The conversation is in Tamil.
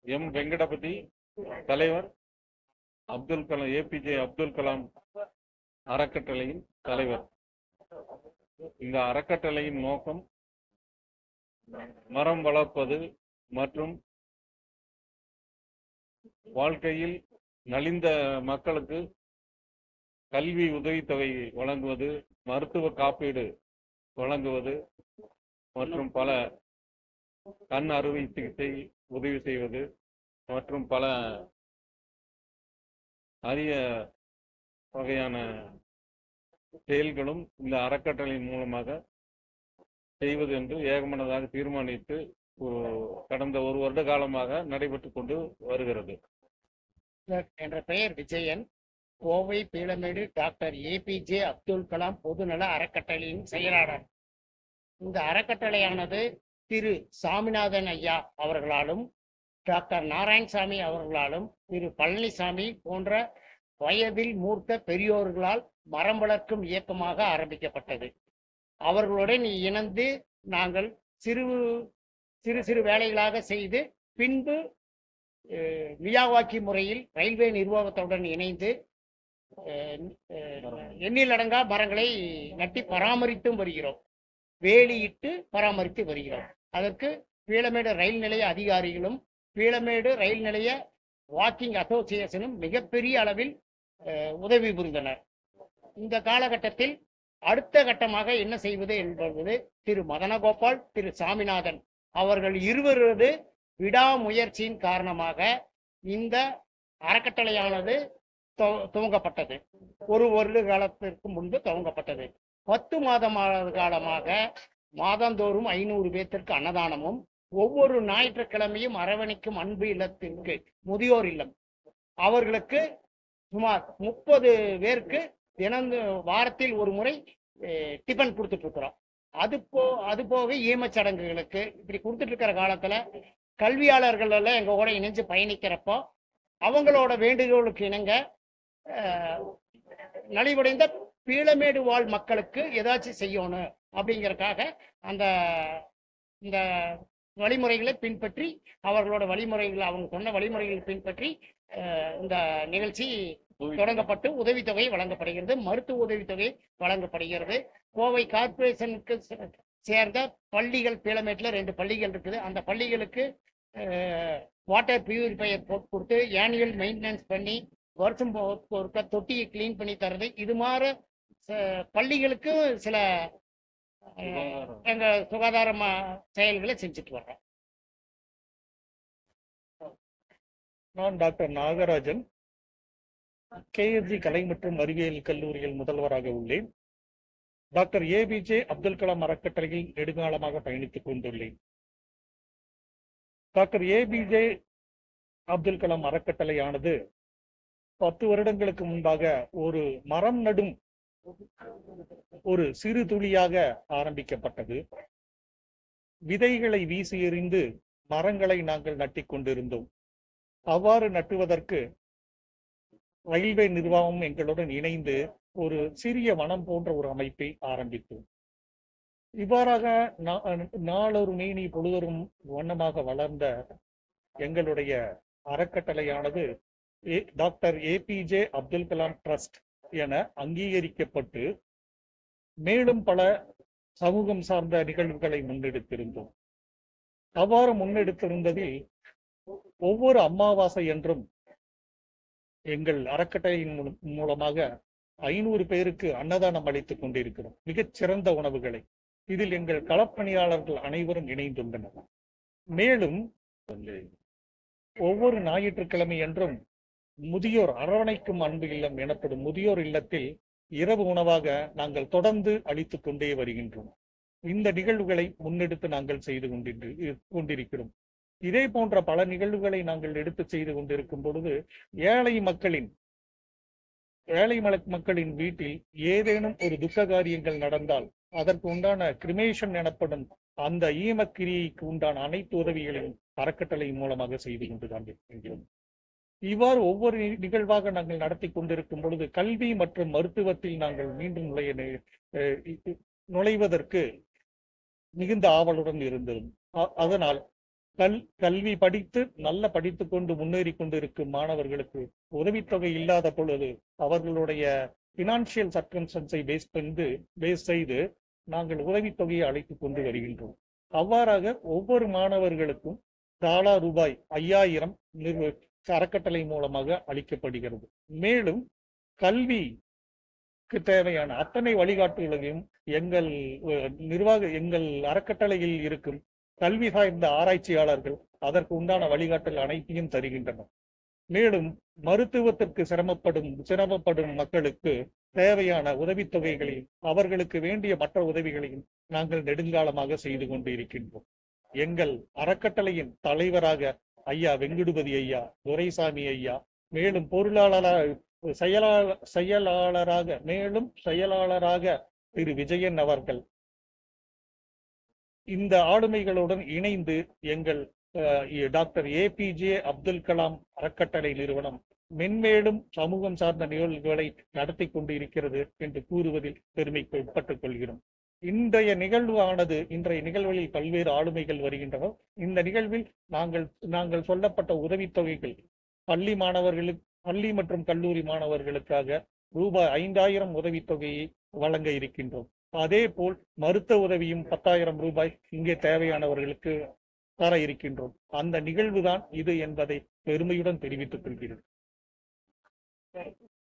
எம் வெங்கடபதி தலைவர், அப்துல் கலாம் ஏபிஜே அப்துல் கலாம் அறக்கட்டளையின் தலைவர். இந்த அறக்கட்டளையின் நோக்கம் மரம் வளர்ப்பது மற்றும் வாழ்க்கையில் நலிந்த மக்களுக்கு கல்வி உதவித்தொகை வழங்குவது, மருத்துவ காப்பீடு வழங்குவது மற்றும் பல கண் அறுவை சிகிச்சை உதவி செய்வது மற்றும் பல அரிய வகையான செயல்களும் இந்த அறக்கட்டளையின் மூலமாக செய்வது என்று ஏகமனதாக தீர்மானித்து கடந்த ஒரு வருட காலமாக நடைபெற்று கொண்டு வருகிறது. என்ற பெயர் விஜயன். கோவை பீளமேடு டாக்டர் ஏபிஜே அப்துல் கலாம் பொதுநல அறக்கட்டளையின் செயலாளர். இந்த அறக்கட்டளையானது திரு சாமிநாதன் ஐயா அவர்களாலும், டாக்டர் நாராயணசாமி அவர்களாலும், திரு பழனிசாமி போன்ற வயதில் மூர்த்த பெரியோர்களால் மரம் வளர்க்கும் இயக்கமாக ஆரம்பிக்கப்பட்டது. அவர்களுடன் இணைந்து நாங்கள் சிறு சிறு வேலைகளாக செய்து பின்பு மியாவாக்கி முறையில் ரயில்வே நிர்வாகத்துடன் இணைந்து எண்ணிலடங்கா மரங்களை நட்டி பராமரித்தும் வருகிறோம், வேலியிட்டு பராமரித்து வருகிறோம். அதற்கு பீளமேடு ரயில் நிலைய அதிகாரிகளும் பீளமேடு ரயில் நிலைய வாக்கிங் அசோசியேஷனும் மிகப்பெரிய அளவில் உதவி புரிந்தனர். இந்த காலகட்டத்தில் அடுத்த கட்டமாக என்ன செய்வது என்பது திரு மதனகோபால், திரு சாமிநாதன் அவர்கள் இருவரது விடாமுயற்சியின் காரணமாக இந்த அறக்கட்டளையானது துவங்கப்பட்டது. ஒரு வருட காலத்திற்கு முன்பு துவங்கப்பட்டது. 10 மாதம் காலமாக மாதந்தோறும் 500 பேர்த்திற்கு அன்னதானமும், ஒவ்வொரு ஞாயிற்றுக்கிழமையும் அரவணைக்கும் அன்பு இல்லத்திற்கு முதியோர் இல்லம் அவர்களுக்கு சுமார் 30 பேருக்கு வாரத்தில் ஒரு முறை டிபன் கொடுத்துட்டு இருக்கிறோம். அது போக ஈமச்சடங்குகளுக்கு இப்படி கொடுத்துட்டு இருக்கிற காலத்துல கல்வியாளர்கள் எல்லாம் எங்க கூட இணைஞ்சு பயணிக்கிறப்போ அவங்களோட வேண்டுகோளுக்கு இணங்க நலிவடைந்த பீளமேடு வாழ் மக்களுக்கு ஏதாச்சும் செய்யணும் அப்படிங்கறதுக்காக இந்த வழிமுறைகளை பின்பற்றி அவங்களோட வழிமுறைகள் அவங்க சொன்ன வழிமுறைகளை பின்பற்றி இந்த நிகழ்ச்சி தொடங்கப்பட்டு உதவித்தொகை வழங்கப்படுகிறது, மருத்துவ உதவித்தொகை வழங்கப்படுகிறது. கோவை கார்பரேஷனுக்கு சேர்ந்த பள்ளிகள் பீளமேட்டில் 2 பள்ளிகள் இருக்குது. அந்த பள்ளிகளுக்கு வாட்டர் பியூரிஃபையர் போட்டு கொடுத்து ஆனுவல் மெயின்டெனன்ஸ் பண்ணி வருஷம் ஒருக்க தொட்டியை கிளீன் பண்ணி தர்றது, இது மாதிரி பள்ளிகளுக்கு சில எங்க சுகாதார செயல்களை செஞ்சுட்டு வர்றோம். நான் டாக்டர் நாகராஜன், கேஎஸ்ஜி கலை மற்றும் அறிவியல் கல்லூரியில் முதல்வராக உள்ளேன். டாக்டர் ஏபிஜே அப்துல் கலாம் அறக்கட்டளையில் நெடுங்காலமாக பயணித்துக் கொண்டுள்ளேன். டாக்டர் ஏபிஜே அப்துல் கலாம் அறக்கட்டளையானது 10 வருடங்களுக்கு முன்பாக ஒரு மரம் நடும் ஒரு சிறு துளியாக ஆரம்பிக்கப்பட்டது. விதைகளை வீசி எறிந்து மரங்களை நாங்கள் நட்டிக் கொண்டிருந்தோம். அவ்வாறு நட்டுவதற்கு ரயில்வே நிர்வாகம் எங்களுடன் இணைந்து ஒரு சிறிய வனம் போன்ற ஒரு அமைப்பை ஆரம்பித்தோம். இவ்வாறாக நாளொரு மேனி பொழுதொரும் வண்ணமாக வளர்ந்த எங்களுடைய அறக்கட்டளையானது doctor APJ Abdul Kalam trust என அங்கீகரிக்கப்பட்டு மேலும் பல சமூகம் சார்ந்த நிகழ்வுகளை முன்னெடுத்திருந்தோம். அவ்வாறு முன்னெடுத்திருந்ததில் ஒவ்வொரு அமாவாசை என்றும் எங்கள் அறக்கட்டளையின் மூலமாக 500 பேருக்கு அன்னதானம் அளித்துக் கொண்டிருக்கிறோம், மிகச்சிறந்த உணவுகளை. இதில் எங்கள் களப்பணியாளர்கள் அனைவரும் இணைந்துள்ளனர். மேலும் ஒவ்வொரு ஞாயிற்றுக்கிழமை என்றும் முதியோர் அரவணைக்கும் அன்பு இல்லம் எனப்படும் முதியோர் இல்லத்தில் இரவு உணவாக நாங்கள் தொடர்ந்து அளித்துக் கொண்டே வருகின்றோம். இந்த நிகழ்வுகளை முன்னெடுத்து நாங்கள் செய்து கொண்டிருக்கிறோம். இதே போன்ற பல நிகழ்வுகளை நாங்கள் எடுத்து செய்து கொண்டிருக்கும் பொழுது ஏழை மக்களின் வீட்டில் ஏதேனும் ஒரு துக்க காரியங்கள் நடந்தால் அதற்கு உண்டான கிரிமேஷன் எனப்படும் அந்த ஈமக்கிரியைக்கு உண்டான அனைத்து உதவிகளையும் அறக்கட்டளையின் மூலமாக செய்து கொண்டுதான் இருக்கின்றோம். இவ்வாறு ஒவ்வொரு நிகழ்வாக நாங்கள் நடத்தி கொண்டிருக்கும் பொழுது கல்வி மற்றும் மருத்துவத்தில் நாங்கள் மீண்டும் நுழைவதற்கு மிகுந்த ஆவலுடன் இருந்தோம். அதனால் கல்வி படித்து படித்துக் கொண்டு முன்னேறி கொண்டிருக்கும் மாணவர்களுக்கு உதவித்தொகை இல்லாத பொழுது அவர்களுடைய பினான்சியல் சர்க்கம்ஸ்டன்ஸை பேஸ் செய்து நாங்கள் உதவித்தொகையை அழைத்துக் கொண்டு வருகின்றோம். அவ்வாறாக ஒவ்வொரு மாணவர்களுக்கும் ரூபாய் 5000 அறக்கட்டளை மூலமாக அளிக்கப்படுகிறது. மேலும் கல்விக்கு தேவையான அத்தனை வழிகாட்டுகளையும் எங்கள் அறக்கட்டளையில் இருக்கும் கல்வி சார்ந்த ஆராய்ச்சியாளர்கள் அதற்கு உண்டான வழிகாட்டல் அனைத்தையும் தருகின்றனர். மேலும் மருத்துவத்திற்கு சிரமப்படும் மக்களுக்கு தேவையான உதவித்தொகைகளையும் அவர்களுக்கு வேண்டிய மற்ற உதவிகளையும் நாங்கள் நெடுங்காலமாக செய்து கொண்டு இருக்கின்றோம். எங்கள் அறக்கட்டளையின் தலைவராக ஐயா வெங்குடுபதி ஐயா, துரைசாமி ஐயா, மேலும் செயலாளராக திரு விஜயன் அவர்கள் இந்த ஆளுமைகளுடன் இணைந்து எங்கள் டாக்டர் APJ அப்துல் கலாம் அறக்கட்டளை நிறுவனம் மென்மேலும் சமூகம் சார்ந்த நிகழ்வுகளை நடத்தி கொண்டு இருக்கிறது என்று கூறுவதில் பெருமைக்கு உட்பட்டுக் கொள்கிறோம். இன்றைய நிகழ்வுகளில் பல்வேறு ஆளுமைகள் வருகின்றனர். இந்த நிகழ்வில் நாங்கள் சொல்லப்பட்ட உதவித்தொகைகள் பள்ளி மற்றும் கல்லூரி மாணவர்களுக்காக ரூபாய் 5000 உதவித்தொகையை வழங்க இருக்கின்றோம். அதே போல் மருத்துவ உதவியும் 10,000 ரூபாய் இங்கே தேவையானவர்களுக்கு தர இருக்கின்றோம். அந்த நிகழ்வுதான் இது என்பதை பெருமையுடன் தெரிவித்துக் கொள்கிறேன்.